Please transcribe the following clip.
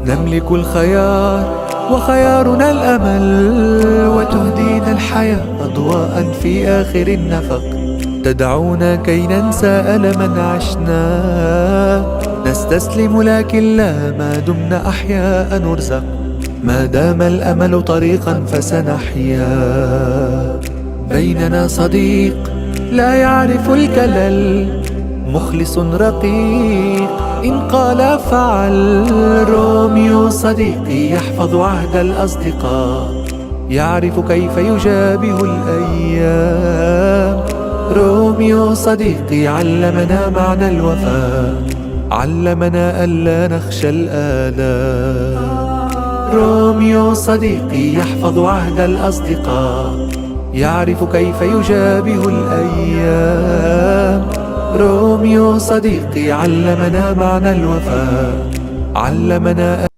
نملك الخيار وخيارنا الأمل، وتهدينا الحياة أضواء في آخر النفق، تدعونا كي ننسى ألما عشنا. نستسلم لكن لا، ما دمنا أحياء نرزق، ما دام الأمل طريقا فسنحيا. بيننا صديق لا يعرف الكلل، مخلص رقيق إن قال فعل. روميو صديقي يحفظ عهد الأصدقاء، يعرف كيف يجابه الأيام. روميو صديقي علمنا معنى الوفاء، علمنا ألا نخشى الآلام. روميو صديقي يحفظ عهد الأصدقاء، يعرف كيف يجابه الأيام. روميو صديقي علمنا معنى الوفاء، علمنا